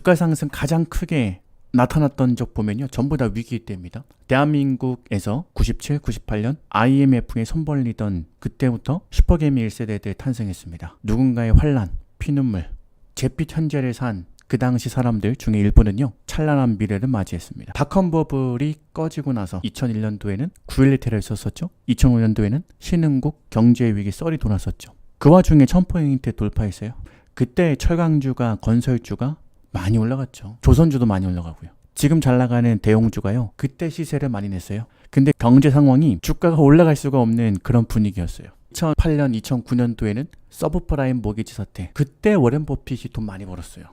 주가 상승 가장 크게 나타났던 적 보면요, 전부 다 위기 때입니다. 대한민국에서 97, 98년 IMF에 손 벌리던 그때부터 슈퍼개미 1세대들 탄생했습니다. 누군가의 환란, 피눈물, 잿빛 현재를 산 그 당시 사람들 중에 일부는요, 찬란한 미래를 맞이했습니다. 닷컴 버블이 꺼지고 나서 2001년도에는 9.11 테러를 있었었죠. 2005년도에는 신흥국 경제위기 썰이 돌았었죠. 그 와중에 1000포인트 돌파했어요. 그때 철강주가, 건설주가 많이 올라갔죠. 조선주도 많이 올라가고요. 지금 잘 나가는 대형주가요, 그때 시세를 많이 냈어요. 근데 경제 상황이 주가가 올라갈 수가 없는 그런 분위기였어요. 2008년, 2009년도에는 서브프라임 모기지 사태, 그때 워렌 버핏이 돈 많이 벌었어요.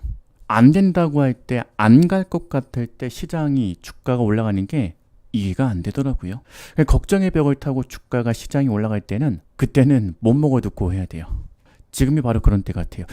안 된다고 할 때, 안 갈 것 같을 때 시장이, 주가가 올라가는 게 이해가 안 되더라고요. 걱정의 벽을 타고 주가가, 시장이 올라갈 때는, 그때는 못 먹어 듣고 해야 돼요. 지금이 바로 그런 때 같아요.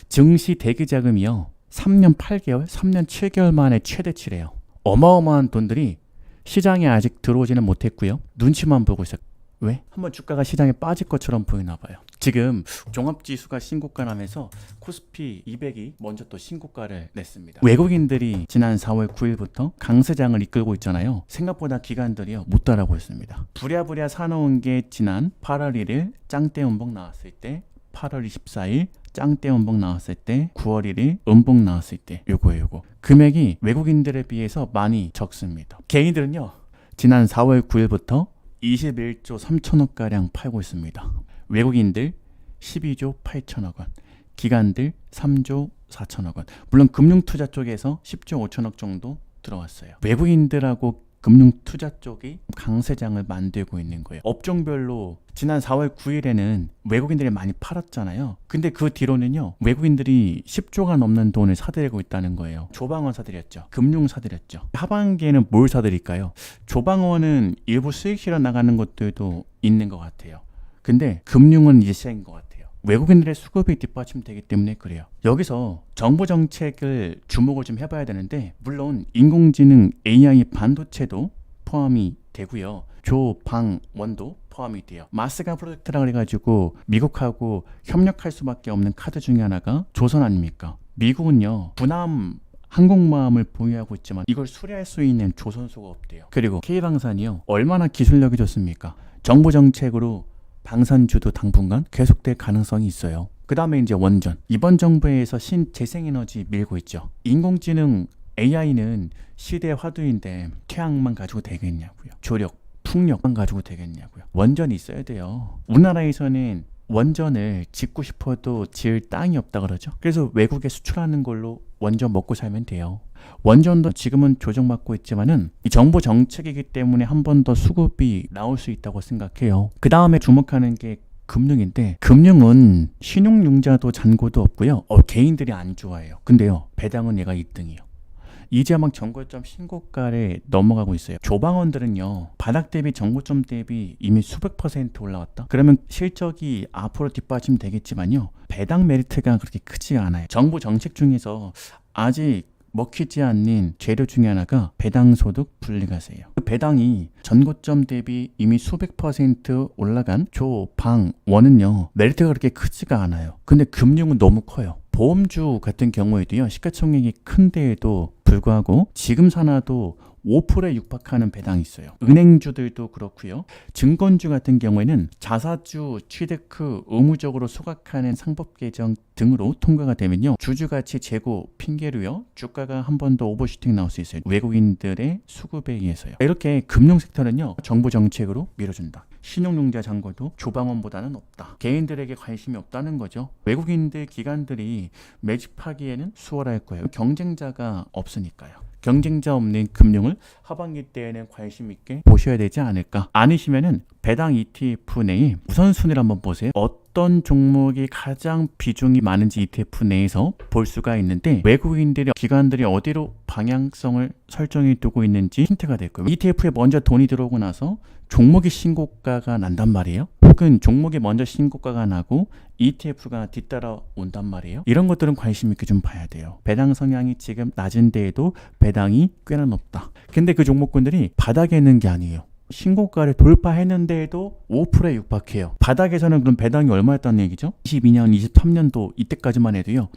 증시 대기 자금이요, 3년 8개월, 3년 7개월 만에 최대치래요. 어마어마한 돈들이 시장에 아직 들어오지는 못했고요. 눈치만 보고 있어요. 왜? 한번 주가가 시장에 빠질 것처럼 보이나 봐요. 지금 종합지수가 신고가 나면서 코스피 200이 먼저 또 신고가를 냈습니다. 외국인들이 지난 4월 9일부터 강세장을 이끌고 있잖아요. 생각보다 기관들이요, 못 따라오고 있습니다. 부랴부랴 사놓은 게 지난 8월 1일 짱대 음봉 나왔을 때, 8월 24일 짱대 음봉 나왔을 때, 9월 1일 음봉 나왔을 때, 요거 금액이 외국인들에 비해서 많이 적습니다. 개인들은요, 지난 4월 9일부터 21조 3천억가량 팔고 있습니다. 외국인들 12조 8천억 원, 기관들 3조 4천억 원. 물론 금융투자 쪽에서 10조 5천억 정도 들어왔어요. 외국인들하고 금융투자 쪽이 강세장을 만들고 있는 거예요. 업종별로 지난 4월 9일에는 외국인들이 많이 팔았잖아요. 근데 그 뒤로는요, 외국인들이 10조가 넘는 돈을 사들이고 있다는 거예요. 조방원 사들였죠. 금융 사들였죠. 하반기에는 뭘 사들일까요? 조방원은 일부 수익 실어 나가는 것들도 있는 것 같아요. 근데 금융은 이제 시작인 것 같아요. 외국인들의 수급이 뒷받침되기 때문에 그래요. 여기서 정부 정책을 주목을 좀 해봐야 되는데, 물론 인공지능 AI 반도체도 포함이 되고요. 조방원도 포함이 돼요. 마스가 프로젝트라 그래가지고 미국하고 협력할 수밖에 없는 카드 중에 하나가 조선 아닙니까? 미국은요, 군함 항공모함을 보유하고 있지만 이걸 수리할 수 있는 조선소가 없대요. 그리고 K방산이요, 얼마나 기술력이 좋습니까? 정부 정책으로 방산주도 당분간 계속될 가능성이 있어요. 그 다음에 이제 원전. 이번 정부에서 신재생에너지 밀고 있죠. 인공지능 AI는 시대의 화두인데 태양만 가지고 되겠냐고요. 조력, 풍력만 가지고 되겠냐고요. 원전이 있어야 돼요. 우리나라에서는 원전을 짓고 싶어도 지을 땅이 없다 그러죠. 그래서 외국에 수출하는 걸로 원전 먹고 살면 돼요. 원전도 지금은 조정받고 있지만은 이 정부 정책이기 때문에 한 번 더 수급이 나올 수 있다고 생각해요. 그 다음에 주목하는 게 금융인데, 금융은 신용융자도 잔고도 없고요. 개인들이 안 좋아해요. 근데요, 배당은 얘가 1등이에요. 이제 막 정고점 신고가를 넘어가고 있어요. 조방원들은요, 바닥 대비 정고점 대비 이미 수백 % 올라왔다. 그러면 실적이 앞으로 뒷받침 되겠지만요, 배당 메리트가 그렇게 크지 않아요. 정부 정책 중에서 아직 먹히지 않는 재료 중에 하나가 배당소득 분리과세예요. 그 배당이 전고점 대비 이미 수백 % 올라간 조방원은요, 메리트가 그렇게 크지가 않아요. 근데 금융은 너무 커요. 보험주 같은 경우에도요, 시가총액이 큰데에도 불구하고 지금 사놔도 5%에 육박하는 배당이 있어요. 은행주들도 그렇고요. 증권주 같은 경우에는 자사주 취득 후 의무적으로 소각하는 상법 개정 등으로 통과가 되면요, 주주가치 제고 핑계로요, 주가가 한 번 더 오버슈팅 나올 수 있어요. 외국인들의 수급에 의해서요. 이렇게 금융 섹터는요, 정부 정책으로 밀어준다. 신용융자 잔고도 조방원보다는 없다. 개인들에게 관심이 없다는 거죠. 외국인들 기관들이 매집하기에는 수월할 거예요. 경쟁자가 없으니까요. 경쟁자 없는 금융을 하반기 때에는 관심 있게 보셔야 되지 않을까. 아니시면은 배당 ETF 내에 우선순위를 한번 보세요. 어떤 종목이 가장 비중이 많은지 ETF 내에서 볼 수가 있는데, 외국인들이, 기관들이 어디로 방향성을 설정해 두고 있는지 힌트가 될 거예요. ETF에 먼저 돈이 들어오고 나서 종목이 신고가가 난단 말이에요. 혹은 종목이 먼저 신고가가 나고 ETF가 뒤따라 온단 말이에요. 이런 것들은 관심 있게 좀 봐야 돼요. 배당 성향이 지금 낮은 데에도 배당이 꽤나 높다. 근데 그 종목군들이 바닥에 있는 게 아니에요. 신고가를 돌파했는데도 5%에 육박해요. 바닥에서는 그럼 배당이 얼마였다는 얘기죠? 22년, 23년도 이때까지만 해도요.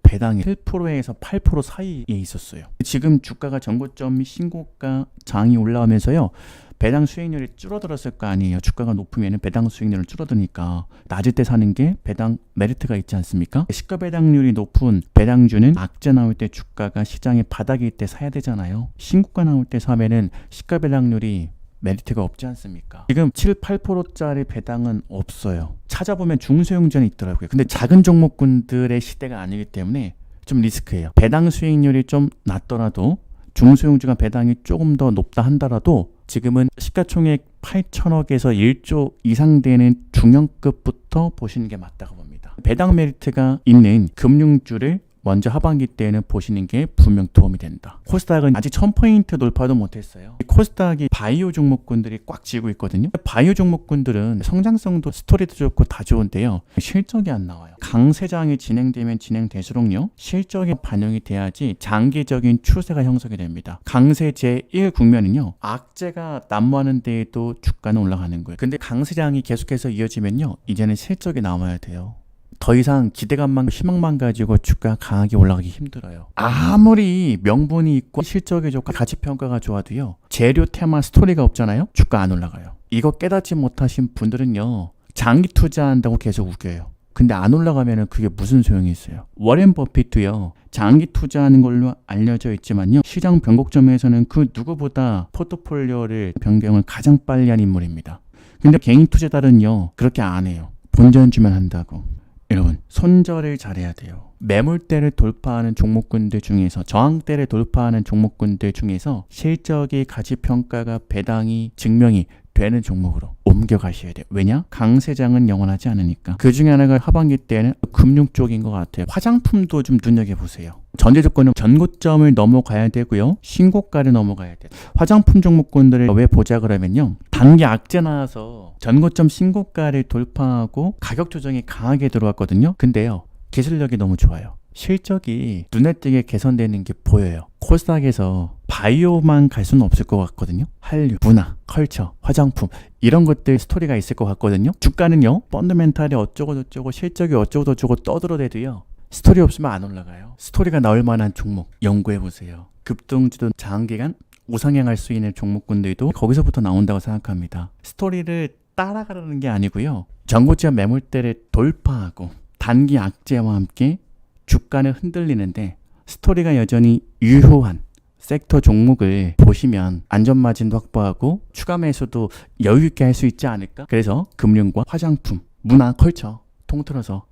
배당이 7%에서 8% 사이에 있었어요. 지금 주가가 전고점 신고가 장이 올라오면서요. 배당 수익률이 줄어들었을 거 아니에요. 주가가 높으면 배당 수익률은 줄어드니까 낮을 때 사는 게 배당 메리트가 있지 않습니까? 시가 배당률이 높은 배당주는 악재 나올 때 주가가 시장의 바닥일 때 사야 되잖아요. 신고가 나올 때 사면은 시가 배당률이 메리트가 없지 않습니까? 지금 7, 8%짜리 배당은 없어요. 찾아보면 중소형전이 있더라고요. 근데 작은 종목군들의 시대가 아니기 때문에 좀 리스크예요. 배당 수익률이 좀 낮더라도 중소형주가 배당이 조금 더 높다 한다라도 지금은 시가총액 8천억에서 1조 이상 되는 중형급부터 보시는 게 맞다고 봅니다. 배당 메리트가 있는 금융주를 먼저 하반기 때에는 보시는 게 분명 도움이 된다. 코스닥은 아직 1000포인트 돌파도 못했어요. 코스닥이 바이오 종목군들이 꽉 쥐고 있거든요. 바이오 종목군들은 성장성도 스토리도 좋고 다 좋은데요. 실적이 안 나와요. 강세장이 진행되면 진행될수록요. 실적이 반영이 돼야지 장기적인 추세가 형성이 됩니다. 강세 제1 국면은요. 악재가 난무하는 데에도 주가는 올라가는 거예요. 근데 강세장이 계속해서 이어지면요. 이제는 실적이 나와야 돼요. 더 이상 기대감만 희망만 가지고 주가 강하게 올라가기 힘들어요. 아무리 명분이 있고 실적이 좋고 가치평가가 좋아도요. 재료 테마 스토리가 없잖아요. 주가 안 올라가요. 이거 깨닫지 못하신 분들은요. 장기 투자한다고 계속 우겨요. 근데 안 올라가면 그게 무슨 소용이 있어요. 워렌 버핏도요. 장기 투자하는 걸로 알려져 있지만요. 시장 변곡점에서는 그 누구보다 포트폴리오를 변경을 가장 빨리 한 인물입니다. 근데 개인 투자자들은요. 그렇게 안 해요. 본전 주면 한다고. 여러분 손절을 잘해야 돼요. 매물대를 돌파하는 종목군들 중에서 저항대를 돌파하는 종목군들 중에서 실적이 가치평가가 배당이 증명이 되는 종목으로 옮겨가셔야 돼요. 왜냐? 강세장은 영원하지 않으니까. 그 중에 하나가 하반기 때는 금융 쪽인 것 같아요. 화장품도 좀 눈여겨보세요. 전제 조건은 전고점을 넘어가야 되고요. 신고가를 넘어가야 돼요. 화장품 종목군들을 왜 보자 그러면요. 단기 악재 나와서 전고점 신고가를 돌파하고 가격 조정이 강하게 들어왔거든요. 근데요. 기술력이 너무 좋아요. 실적이 눈에 띄게 개선되는 게 보여요. 코스닥에서 바이오만 갈 수는 없을 것 같거든요. 한류, 문화, 컬처, 화장품 이런 것들 스토리가 있을 것 같거든요. 주가는요. 펀더멘탈이 어쩌고 저쩌고 실적이 어쩌고 저쩌고 떠들어대도요. 스토리 없으면 안 올라가요. 스토리가 나올 만한 종목 연구해보세요. 급등주든 장기간 우상향할 수 있는 종목군들도 거기서부터 나온다고 생각합니다. 스토리를 따라가려는 게 아니고요. 전고점 매물대를 돌파하고 단기 악재와 함께 주가는 흔들리는데 스토리가 여전히 유효한 섹터 종목을 보시면 안전마진도 확보하고 추가 매수도 여유 있게 할 수 있지 않을까? 그래서 금융과 화장품, 문화, 컬처 통틀어서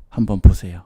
한번 보세요.